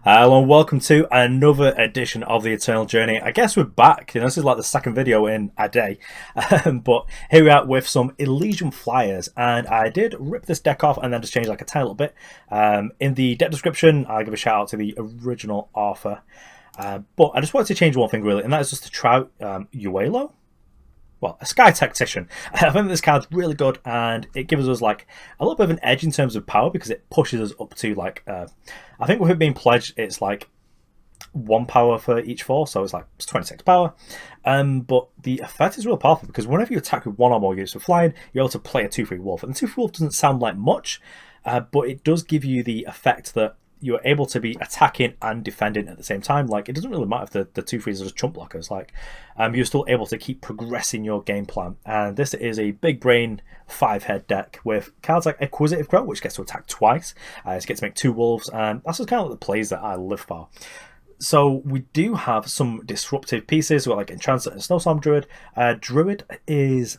Hello and welcome to another edition of the Eternal Journey. I guess we're back. This is like the second video in a day. But here we are with some Elysian Fliers. And I did rip this deck off and then just change like a tiny little bit. In the deck description, I'll give a shout out to the original author. But I just wanted to change one thing really, and that is just to try out Uelo. Well, a Sky Tactician. I think this card's really good, and it gives us like a little bit of an edge in terms of power because it pushes us up to like I think with it being pledged, it's like 1 power for each 4, so it's 26 power. But the effect is real powerful because whenever you attack with 1 or more units with flying, you're able to play a 2/3 wolf, and the 2/3 wolf doesn't sound like much, but it does give you the effect that you're able to be attacking and defending at the same time. Like, it doesn't really matter if the 2/3s are just chump blockers. Like, you're still able to keep progressing your game plan. And this is a big brain 5-head deck with cards like Acquisitive, which gets to attack twice. It gets to make 2 wolves, and that's just kind of the plays that I live for. So we do have some disruptive pieces. We've got like Enchanter and Snowstorm Druid. Druid is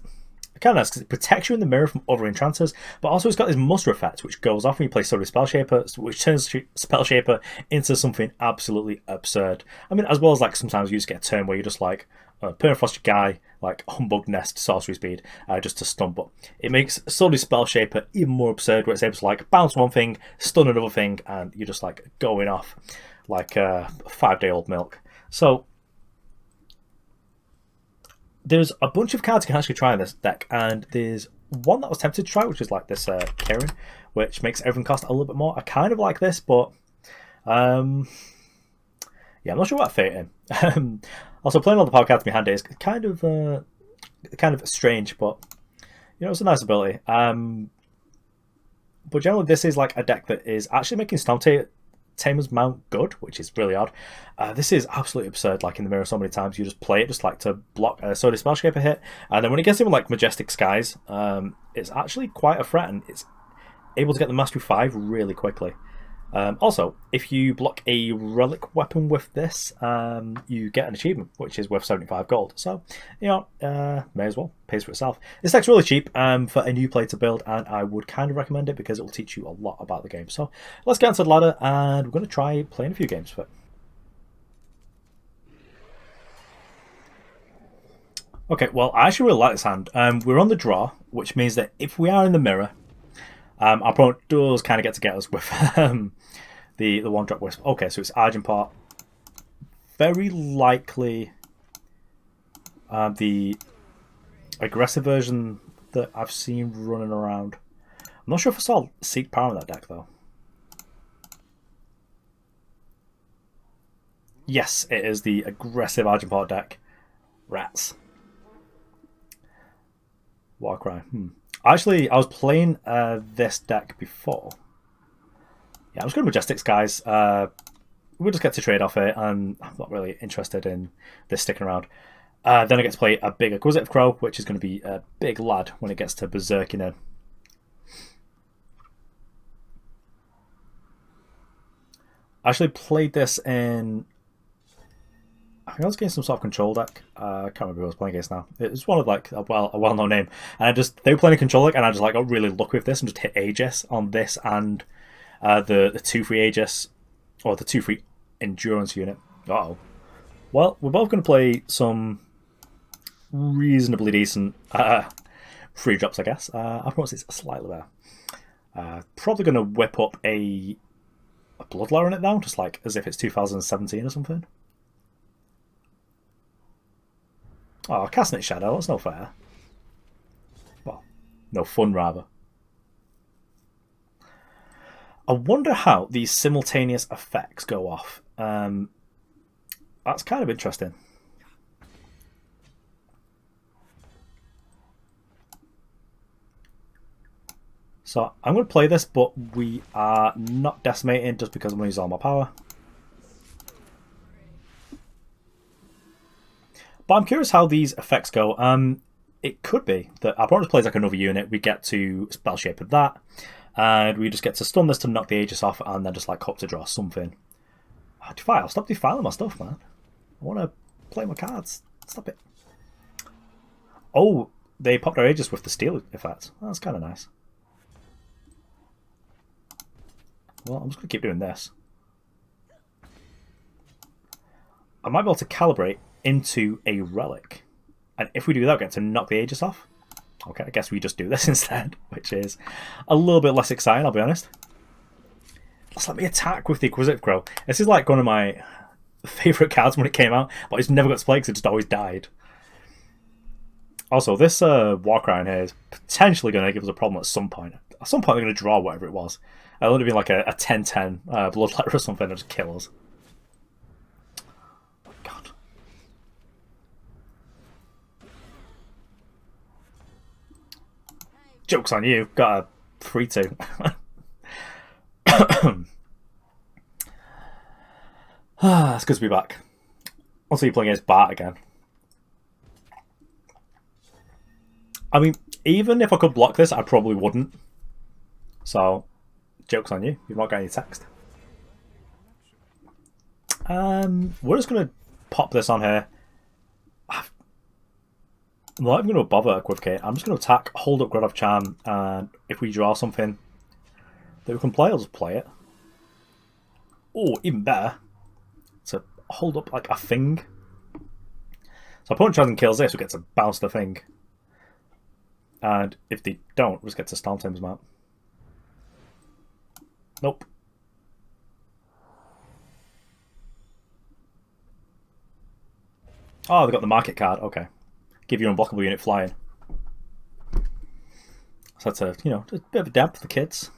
kind of nice because it protects you in the mirror from other enchanters, but also it's got this muster effect which goes off when you play Sodi Spellshaper, which turns Spellshaper into something absolutely absurd. I mean, as well as like sometimes you just get a turn where you're just like Permafrost your guy, like Humbug Nest sorcery speed, just to stun, but it makes Sodi Spellshaper even more absurd where it's able to like bounce one thing, stun another thing, and you're just like going off like 5-day-old milk. So there's a bunch of cards you can actually try in this deck, and there's one that I was tempted to try, which is like this Karen, which makes everything cost a little bit more. I kind of like this, but yeah, I'm not sure what I fit in. Also, playing all the power cards in my hand is kind of strange, but you know, it's a nice ability. But generally, this is like a deck that is actually making Stormtamer's mount good, which is really odd. This is absolutely absurd. Like in the mirror, so many times you just play it just like to block a Sodi Spellshaper hit, and then when it gets even like Majestic Skies, it's actually quite a threat, and it's able to get the Mastery 5 really quickly. Also, if you block a relic weapon with this, you get an achievement, which is worth 75 gold. So, you know, may as well. Pays for itself. This deck's really cheap for a new player to build, and I would kind of recommend it because it will teach you a lot about the game. So, let's get onto the ladder, and we're going to try playing a few games for it. Okay, well, I actually really like this hand. We're on the draw, which means that if we are in the mirror, our opponent does kind of get us with the 1-drop Wisp. Okay, so it's Argent Pot. Very likely the aggressive version that I've seen running around. I'm not sure if I saw Seek Power in that deck, though. Yes, it is the aggressive Argent Pot deck. Rats. Warcry. Actually, I was playing this deck before. Yeah, I'm just going to Majestic Skies. We'll just get to trade off it, and I'm not really interested in this sticking around. Then I get to play a big Acquisitive Crow, which is going to be a big lad when it gets to Berserking in. I actually played this in... I think I was getting some sort of control deck. I can't remember who I was playing against now. It was one of like a well-known name, and they were playing a control deck, and I just like got really lucky with this and just hit Aegis on this and the 2/3 Aegis or the 2/3 Endurance unit. Uh-oh. Well, we're both going to play some reasonably decent 3-drops, I guess. I promise it's slightly better. Probably going to whip up a Bloodlore in it now, just like as if it's 2017 or something. Oh, casting it Shadow, that's no fair. Well, no fun, rather. I wonder how these simultaneous effects go off. That's kind of interesting. So I'm going to play this, but we are not decimating just because I'm going to use all my power. But I'm curious how these effects go. It could be that our opponent plays like another unit, we get to Spellshaper that, and we just get to stun this to knock the Aegis off, and then just like hope to draw something. Defile, stop defiling my stuff, man. I want to play my cards. Stop it. Oh, they popped our Aegis with the steal effect. That's kind of nice. Well, I'm just going to keep doing this. I might be able to calibrate into a relic. And if we do that, we get to knock the Aegis off. Okay, I guess we just do this instead, which is a little bit less exciting, I'll be honest. Let's let me attack with the Acquisitive Crow. This is like one of my favourite cards when it came out, but it's never got to play because it just always died. Also, this Warcry in here is potentially going to give us a problem at some point. At some point, they're going to draw whatever it was. It would have been like a 10-10 Bloodletter or something that just kill us. God. Joke's on you. Got a 3-2. It's good to be back. I'll see you playing against Bart again. I mean, even if I could block this, I probably wouldn't. So, joke's on you. You've not got any text. We're just going to pop this on here. I'm not even going to bother equivocate. I'm just going to attack, hold up Grodov Charm, and if we draw something that we can play, I'll just play it. Oh, even better. To hold up like a thing. So opponent tries and kills this, we get to bounce the thing. And if they don't, we just get to Stormtamer's map. Nope. Oh, they got the market card. Okay. Give you an unblockable unit flying. So that's a, you know, a bit of a dab for the kids.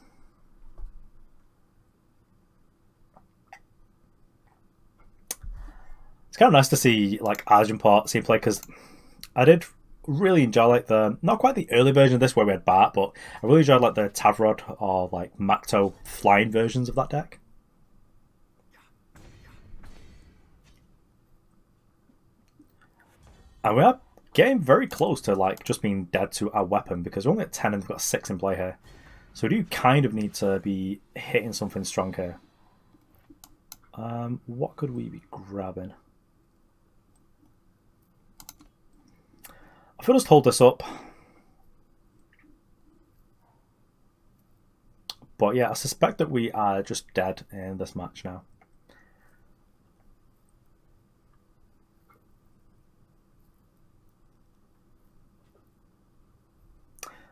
It's kind of nice to see like Argenport see play because I did really enjoy like the not quite the early version of this where we had Bart, but I really enjoyed like the Tavrod or like Macto flying versions of that deck. And we are getting very close to like just being dead to our weapon because we're only at 10 and we've got 6 in play here. So we do kind of need to be hitting something strong here. What could we be grabbing? If I just hold this up. But yeah, I suspect that we are just dead in this match now.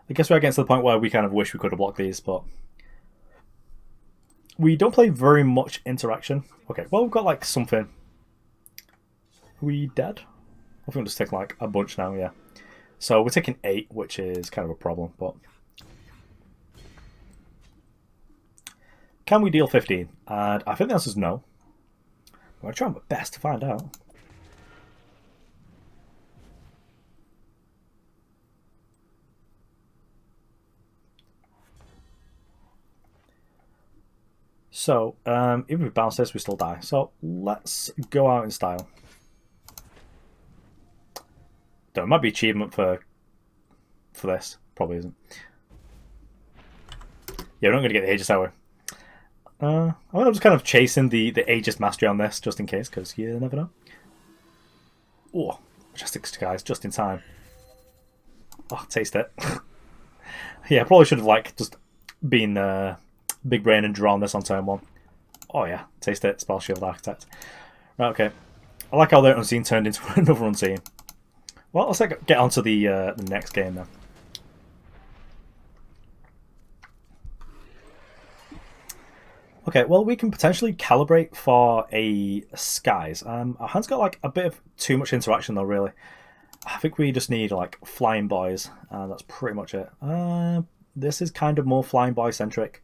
I guess we're getting to the point where we kind of wish we could have blocked these, but we don't play very much interaction. Okay, well, we've got like something. Are we dead? I think we'll just take like a bunch now, yeah. So we're taking 8, which is kind of a problem, but can we deal 15? And I think the answer is no. I'm going to try my best to find out. So, even if we bounce this, we still die. So, let's go out in style. There might be achievement for this. Probably isn't. Yeah, we're not going to get the Aegis Hour. I'm just kind of chasing the Aegis Mastery on this, just in case, because you never know. Oh, Majestic guys, just in time. Oh, taste it. Yeah, I probably should have like just been big brain and drawn this on turn 1. Oh yeah, taste it, Spellshaper Architect. Right, okay. I like how the Unseen turned into another Unseen. Well, let's get on to the next game then. Okay, well, we can potentially calibrate for a Skies. Our hand's got like a bit of too much interaction though, really. I think we just need like Flying Boys, and that's pretty much it. This is kind of more Flying Boy centric.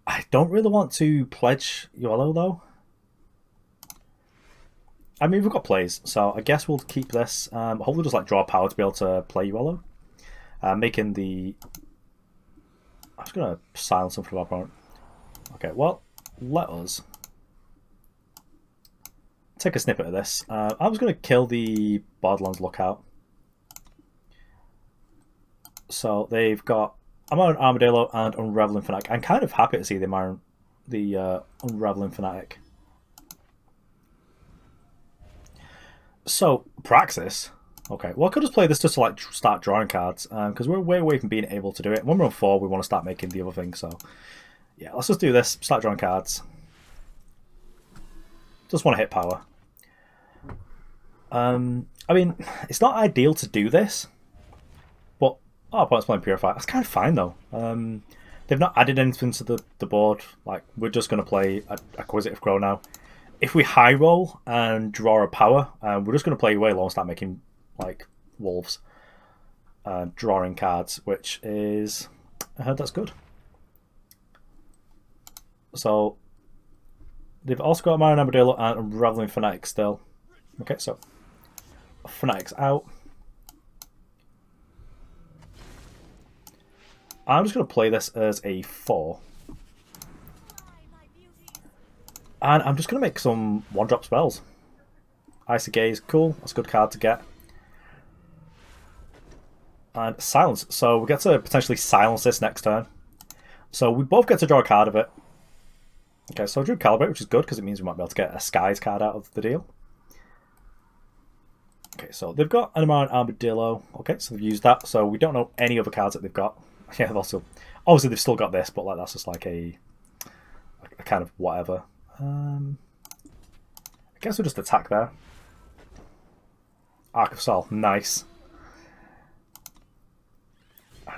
I don't really want to pledge Uelo though. I mean, we've got plays, so I guess we'll keep this. Hopefully just like draw power to be able to play Uelo. Making the... I'm just going to silence him from our opponent. Okay, well, let us take a snippet of this. I was going to kill the Borderlands Lookout. So they've got Amaran Armadillo and Unraveling Fanatic. I'm kind of happy to see the Unraveling Fanatic. So, Praxis. Okay, well I could just play this just to like start drawing cards, because we're way away from being able to do it. When we're on 4, we want to start making the other thing, so yeah, let's just do this, start drawing cards. Just want to hit power. I mean, it's not ideal to do this, but our opponent's playing Purify. That's kind of fine though. They've not added anything to the board. Like, we're just going to play Acquisitive Crow now. If we high roll and draw a power, we're just going to play Uelo and start making like wolves, drawing cards, which is, I heard that's good. So they've also got Marin Armadillo and Unraveling Fanatic still. Okay, so Fanatic's out. I'm just going to play this as a 4. And I'm just going to make some 1-drop spells. Icy Gaze, cool. That's a good card to get. And Silence. So we get to potentially silence this next turn. So we both get to draw a card of it. Okay, so I drew Calibrate, which is good because it means we might be able to get a Skies card out of the deal. Okay, so they've got Animar and Armadillo. Okay, so they've used that. So we don't know any other cards that they've got. Yeah, they've also, obviously they've still got this, but like that's just like a kind of whatever. I guess we'll just attack there. Arc of Sol, nice.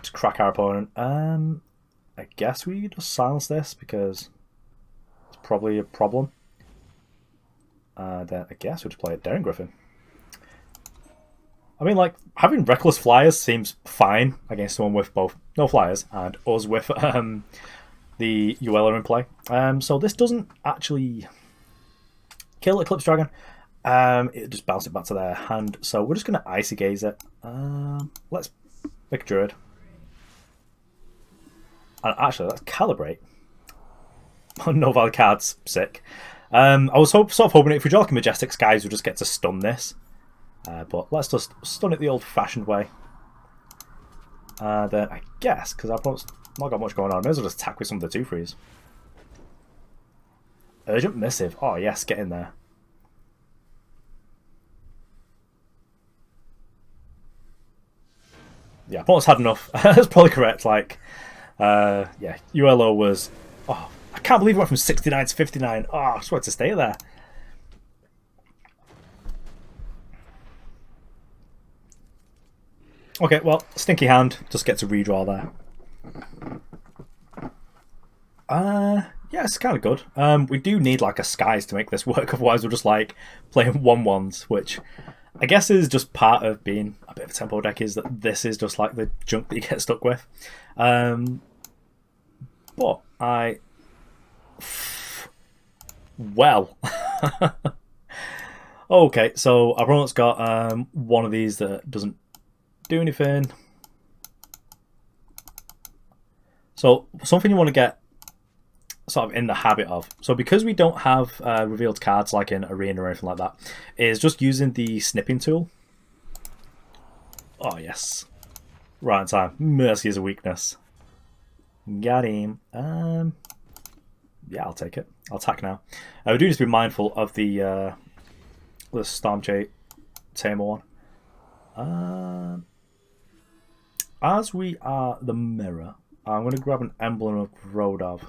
Just crack our opponent. I guess we just silence this because it's probably a problem. Then I guess we'll just play a Daring Gryffyn. I mean, like, having Reckless Fliers seems fine against someone with both no Flyers and us with the Uelo in play. So this doesn't actually kill Eclipse Dragon. It just bounces it back to their hand. So we're just going to Icy Gaze it. Let's make a Druid. And actually, let's Calibrate. No valid cards, sick. I was sort of hoping if we draw like a Majestic Skies, we'll just get to stun this. But let's just stun it the old-fashioned way. Then I guess, because I've not got much going on, I may as well just attack with some of the 2/3s. Urgent Missive. Oh yes, get in there. Yeah, opponent's had enough. That's probably correct. Like, yeah, Uelo was... Oh, I can't believe it went from 69 to 59. Oh, I just wanted to stay there. Okay, well, stinky hand. Just get to redraw there. Yeah, it's kind of good. We do need like a Skies to make this work. Otherwise, we're just like playing 1/1s, which I guess is just part of being a bit of a tempo deck. Is that this is just like the junk that you get stuck with. But well. Okay, so our opponent's got one of these that doesn't do anything. So something you want to get sort of in the habit of. So because we don't have revealed cards like in Arena or anything like that, is just using the snipping tool. Oh yes, right in time. Mercy is a weakness. Got him. Yeah, I'll take it. I'll attack now. We do need to be mindful of the Stormtamer one. As we are the mirror, I'm going to grab an Emblem of Grodov.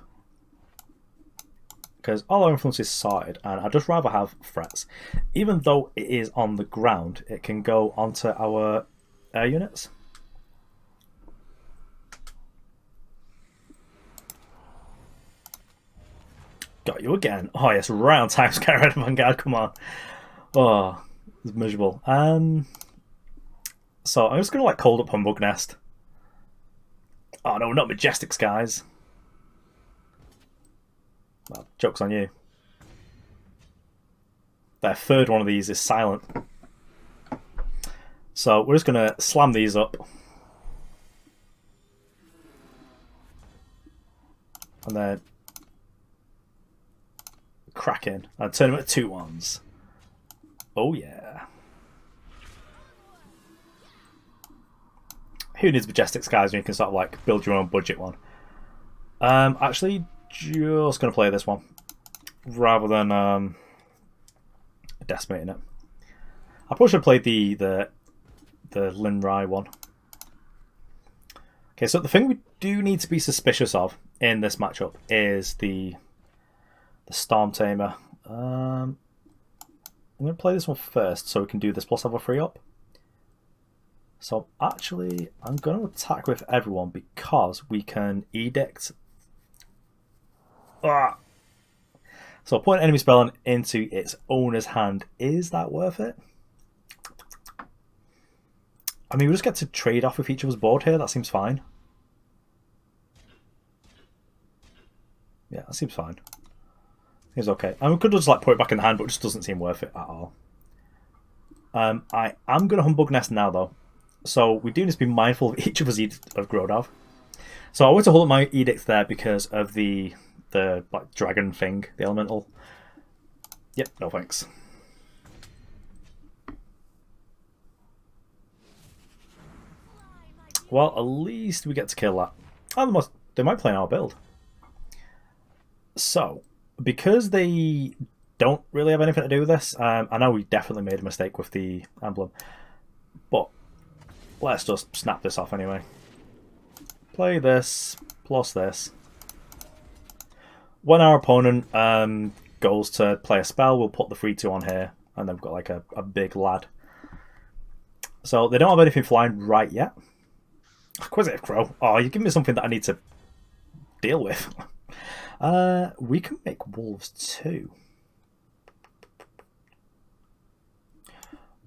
Because all our influence is sorted, and I'd just rather have threats. Even though it is on the ground, it can go onto our air units. Got you again. Oh yes, round time Skyrider Vanguard, come on. Oh, it's miserable. So I'm just going to like cold up Humbug Nest. Oh no, not Majestic Skies. Well, joke's on you. Their third one of these is silent. So we're just going to slam these up. And then crack in. And turn them at 2/1s. Oh yeah. Who needs Majestic Skies when you can sort of like build your own budget one? Actually, just going to play this one rather than decimating it. I probably should have played the Linrei one. Okay, so the thing we do need to be suspicious of in this matchup is the Stormtamer. I'm going to play this one first so we can do this plus level 3 up. So actually, I'm going to attack with everyone because we can Edict. Ah! So put an enemy spell into its owner's hand. Is that worth it? I mean, we just get to trade off with each other's board here. That seems fine. Yeah, that seems fine. It's okay. And we could just like put it back in the hand, but it just doesn't seem worth it at all. I am going to Humbug Nest now, though. So we do need to be mindful of each of us of Grodov. So I want to hold up my Edict there because of the like dragon thing, the elemental. Yep, no thanks. Well, at least we get to kill that. Oh, they might play in our build. So, because they don't really have anything to do with this, I know we definitely made a mistake with the emblem, but let's just snap this off anyway. Play this, plus this. When our opponent goes to play a spell, we'll put the 3/2 on here, and then we've got like a big lad. So they don't have anything flying right yet. Acquisitive Crow. Oh, you give me something that I need to deal with. We can make wolves too.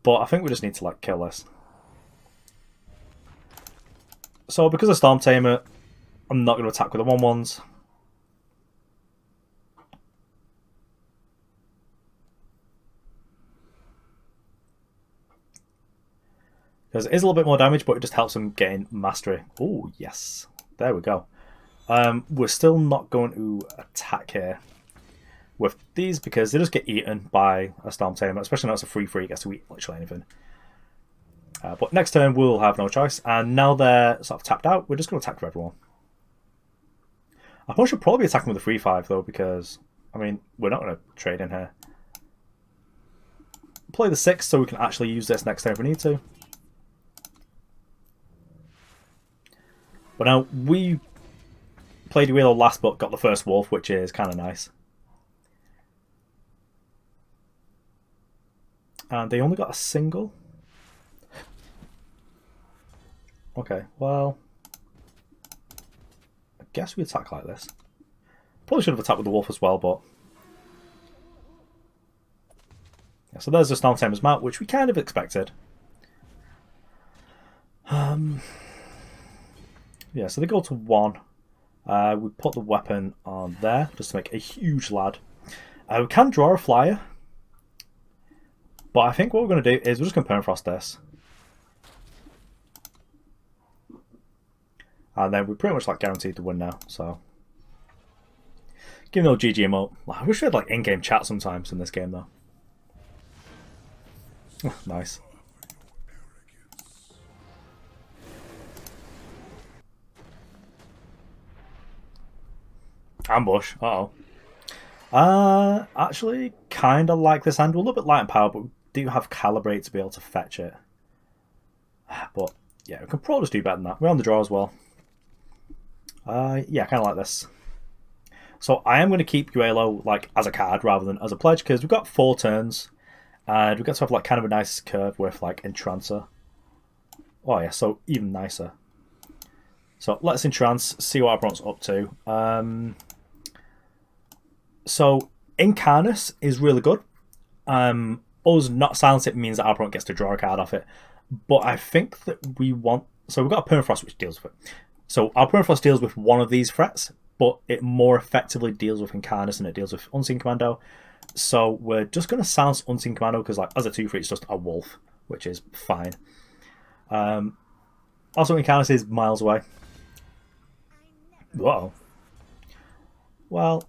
But I think we just need to like kill this. So because of Stormtamer, I'm not going to attack with the 1/1s. Because it is a little bit more damage, but it just helps them gain mastery. Oh, yes. There we go. We're still not going to attack here with these because they just get eaten by a Stormtamer, especially now it's a 3/3, it gets to eat literally anything. But next turn we'll have no choice, and now they're sort of tapped out, we're just going to attack for everyone. I should probably be attacking with a 3/5 though, because, I mean, we're not going to trade in here. Play the 6 so we can actually use this next turn if we need to. But now, we played Uelo last but got the first wolf, which is kind of nice. And they only got a single. Okay, well, I guess we attack like this. Probably should have attacked with the wolf as well, but... yeah, so there's the Stormtamer's mount, which we kind of expected. Yeah, so they go to 1. We put the weapon on there, just to make a huge lad. We can draw a flyer. But I think what we're going to do is we're just going to Permafrost this. And then we're pretty much like guaranteed to win now, so... give me a little GG emote. I wish we had like in-game chat sometimes in this game though. Nice. Ambush. Uh-oh. Actually, kind of like this hand. We're a little bit light on power, but we do have Calibrate to be able to fetch it. But, yeah, we can probably just do better than that. We're on the draw as well. Yeah, kind of like this. So I am going to keep Uelo like as a card rather than as a pledge, because we've got 4 turns. And we've got to have like kind of a nice curve with like Entrancer. Oh yeah, so even nicer. So let's Entrance, see what our opponent's up to. So Incarnus is really good. Us not silence it means that our opponent gets to draw a card off it. But I think that we want... so we've got a Permafrost which deals with it. So our Permafrost deals with one of these threats, but it more effectively deals with Incarnus than it deals with Unseen Commando. So we're just going to silence Unseen Commando because like as a 2/3 it's just a wolf, which is fine. Also Incarnus is miles away. Whoa. Well,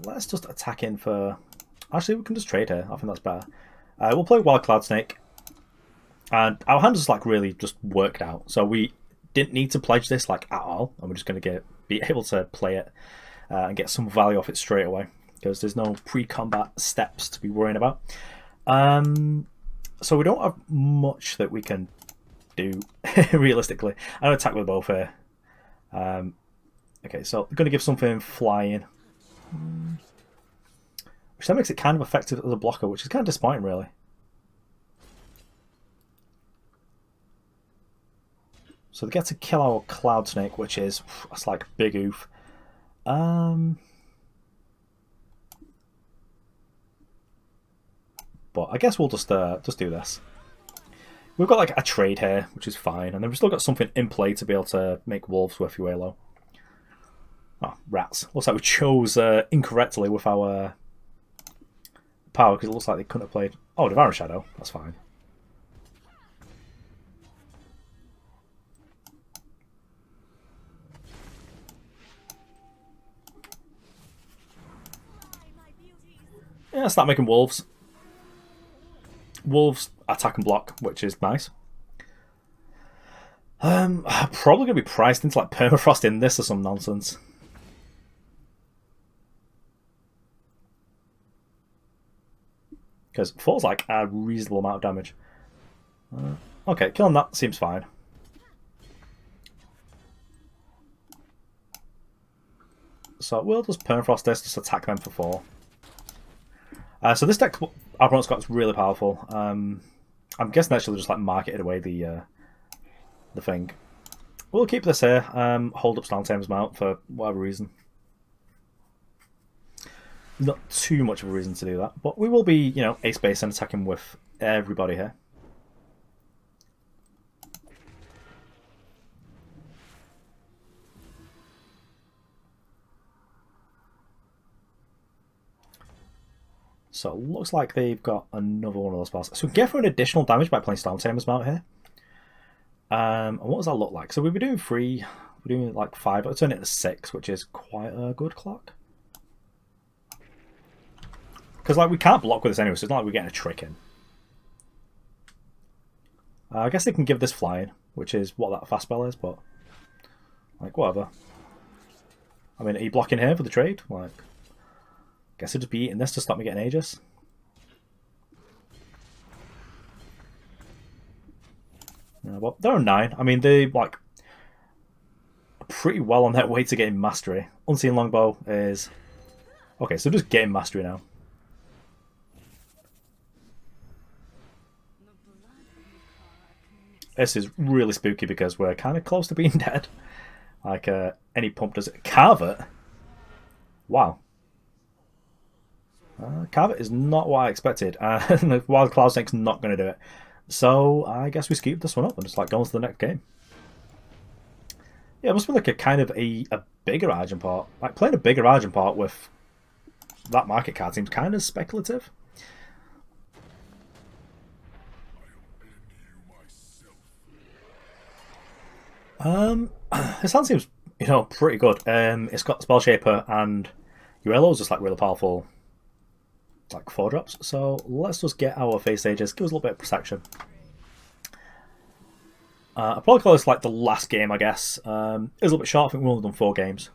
let's just attack in for... actually, we can just trade here. I think that's better. We'll play Wild Cloudsnake. And our hand is like really just worked out. So we didn't need to pledge this like at all. And we're just going to be able to play it and get some value off it straight away. Because there's no pre-combat steps to be worrying about. So we don't have much that we can do realistically. I'm going to attack with both here. Okay, so we're going to give something flying. Which then makes it kind of effective as a blocker, which is kind of disappointing, really. So they get to kill our Cloudsnake, which is... that's like big oof. But I guess we'll just do this. We've got like a trade here, which is fine, and then we've still got something in play to be able to make wolves with Uelo. Oh, rats. Looks like we chose incorrectly with our power, because it looks like they couldn't have played... oh, Devouring Shadow. That's fine. Yeah, start making wolves. Wolves attack and block, which is nice. Probably gonna be priced into like Permafrost in this or some nonsense. Because 4's like a reasonable amount of damage. Okay, killing that seems fine. So we'll just Permafrost this, just attack them for 4. So this deck our opponent's got is really powerful. I'm guessing actually just like marketed away the thing. We'll keep this here. Hold up Stormtamer's mount for whatever reason. Not too much of a reason to do that, but we will be, you know, ace base and attacking with everybody here. So it looks like they've got another one of those spells. So we get for an additional damage by playing Stormtamer's mount here. And what does that look like? So we'll be doing 3, we're doing like 5, I'll turn it to 6, which is quite a good clock. Because like we can't block with this anyway, so it's not like we're getting a trick in. I guess they can give this flying, which is what that fast spell is, but like whatever. I mean, are you blocking here for the trade? Like, guess I'll just be eating this to stop me getting Aegis. Yeah, well, they're on 9. I mean, they like pretty well on their way to getting mastery. Unseen Longbow is okay, so just getting mastery now. This is really spooky because we're kind of close to being dead. Like, any pump does it. Carve. Wow. Carve is not what I expected. And Wild Cloudsnake's not going to do it. So I guess we scoop this one up and just like go on to the next game. Yeah, it must be like a kind of a bigger Argent part. Like playing a bigger Argent part with that market card seems kind of speculative. This hand seems, you know, pretty good. It's got Spellshaper and Uelo is just like really powerful, like 4-drops. So let's just get our face Aegis, give us a little bit of protection. I'll probably call this like the last game, I guess. It's a little bit short. I think we've only done 4 games.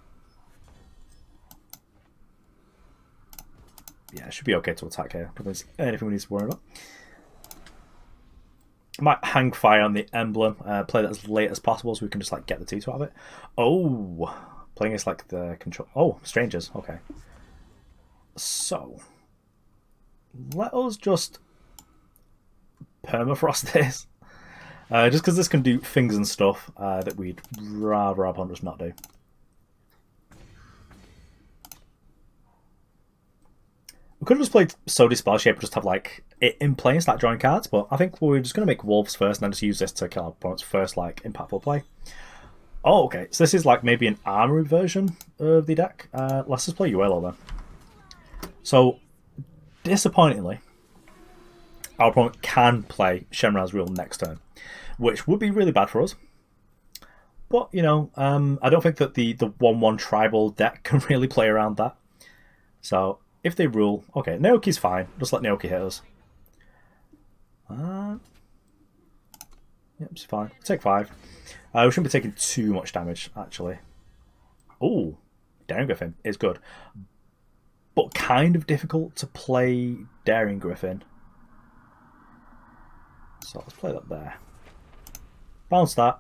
Yeah, it should be okay to attack here. I don't think there's anything we need to worry about. I might hang fire on the Emblem, play that as late as possible so we can just like get the 2-2 out of it. Oh, playing this like the control. Oh, strangers. Okay. So let us just Permafrost this. Just because this can do things and stuff that we'd rather our opponent just not do. We could have just played Sodi Spellshaper, just have like it in play and start drawing cards, but I think we're just going to make wolves first and then just use this to kill our opponent's first like impactful play. Oh, okay. So this is like maybe an armory version of the deck. Let's just play Uelo then. So, disappointingly, our opponent can play Shenron's Rule next turn, which would be really bad for us. But, you know, I don't think that the 1-1 tribal deck can really play around that. So, if they rule... Okay, Naoki's fine. Just let Naoki hit us. Yep, it's fine. We'll take 5. We shouldn't be taking too much damage, actually. Oh, Daring Gryffyn is good. But kind of difficult to play Daring Gryffyn. So let's play that there. Bounce that.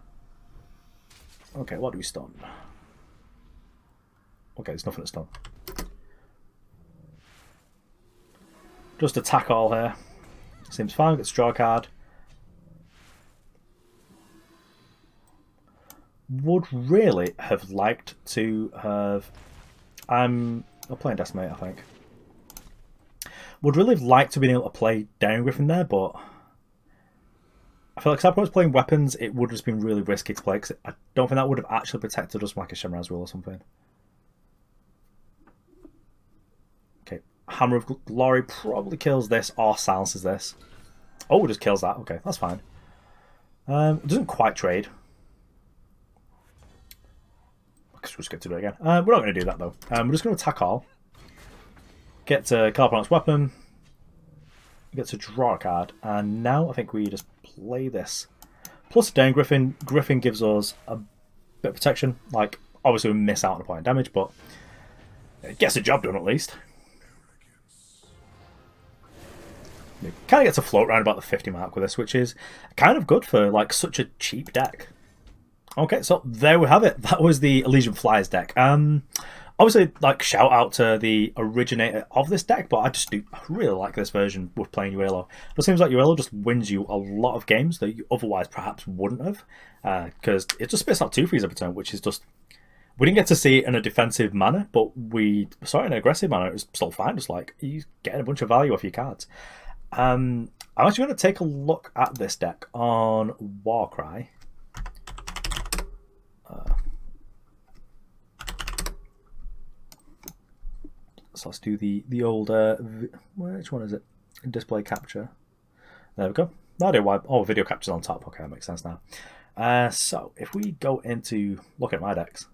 Okay, what do we stun? Okay, there's nothing to stun. Just attack all here. Seems fine. Get draw a card. Would really have liked to have... I'm playing Decimate, I think. Would really have liked to be able to play down Gryffyn there, but I feel like if I was playing weapons, it would have just been really risky to play, because I don't think that would have actually protected us from like a Shimmer's Rule or something. Okay, Hammer of Glory probably kills this or silences this. Oh, it just kills that. Okay, that's fine. It doesn't quite trade. Let's just get to do it again. We're not going to do that though. We're just going to attack all. Get to Calibrate's weapon. Get to draw a card. And now I think we just play this. Plus down Gryffyn. Gryffyn gives us a bit of protection. Like, obviously we miss out on a point of damage, but it gets the job done at least. You kind of get to float around about the 50 mark with this, which is kind of good for like such a cheap deck. Okay, so there we have it. That was the Elysian Fliers deck. Obviously, like, shout out to the originator of this deck, but I really like this version with playing Uelo. It seems like Uelo just wins you a lot of games that you otherwise perhaps wouldn't have, because it just spits out 2-3s every turn, which is just... We didn't get to see it in a defensive manner, but we saw it in an aggressive manner. It was still fine, just like, you getting a bunch of value off your cards. I'm actually going to take a look at this deck on Warcry. So let's do the old, which one is it? Display capture. There we go. No idea why. Oh, video capture's on top. Okay, that makes sense now. So if we go into look at my decks,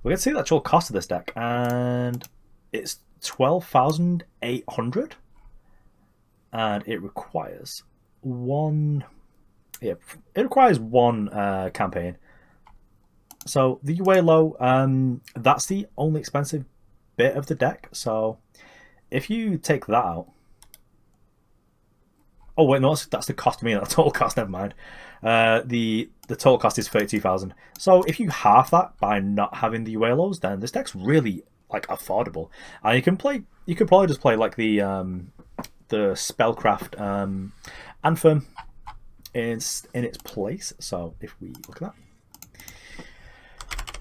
we can see the actual cost of this deck, and it's 12,800, and it requires one. Yeah, it requires one campaign. So the Uelo, that's the only expensive bit of the deck. So if you take that out, oh wait, no, that's the cost of me. That's the total cost. Never mind. The total cost is 32,000. So if you half that by not having the Uelos, then this deck's really like affordable. And you could probably just play like the Spellcraft Anthem in its place. So if we look at that.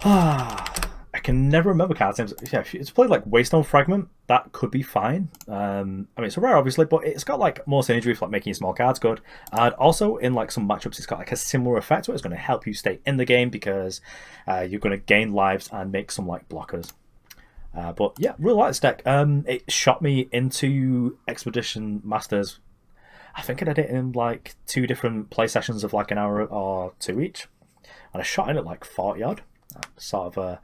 I can never remember card names. Yeah, if it's played like Waystone Fragment, that could be fine. I mean, it's a rare, obviously, but it's got like more synergy for like making small cards good. And also in like some matchups, it's got like a similar effect where it's going to help you stay in the game because you're going to gain lives and make some like blockers. But yeah, really like this deck. It shot me into Expedition Masters. I think I did it in like 2 different play sessions of like an hour or 2 each, and I shot in at like 40 odd. Sort of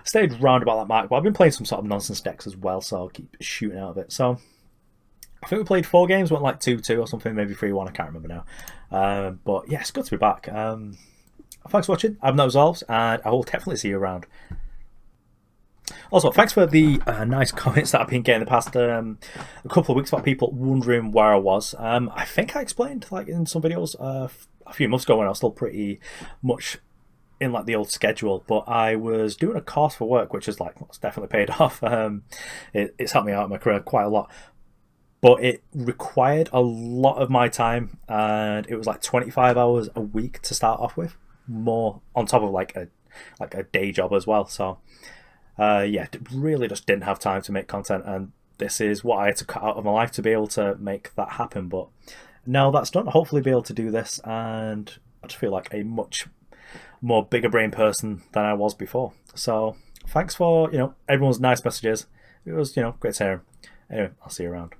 stayed round about that mark, but I've been playing some sort of nonsense decks as well, so I'll keep shooting out of it. So I think we played 4 games, went like 2-2 or something, maybe 3-1, I can't remember now. But yeah, it's good to be back. Thanks for watching. I'm Nosolves, and I will definitely see you around. Also, thanks for the nice comments that I've been getting the past a couple of weeks about people wondering where I was. I think I explained like in some videos a few months ago when I was still pretty much in like the old schedule, but I was doing a course for work, which is like it's definitely paid off. It's helped me out in my career quite a lot, but it required a lot of my time, and it was like 25 hours a week to start off with, more on top of like a day job as well. So yeah, really just didn't have time to make content, and this is what I had to cut out of my life to be able to make that happen. But now that's done, I'll hopefully be able to do this, and I just feel like a much more bigger brain person than I was before. So thanks for everyone's nice messages. It was great to hear. Anyway, I'll see you around.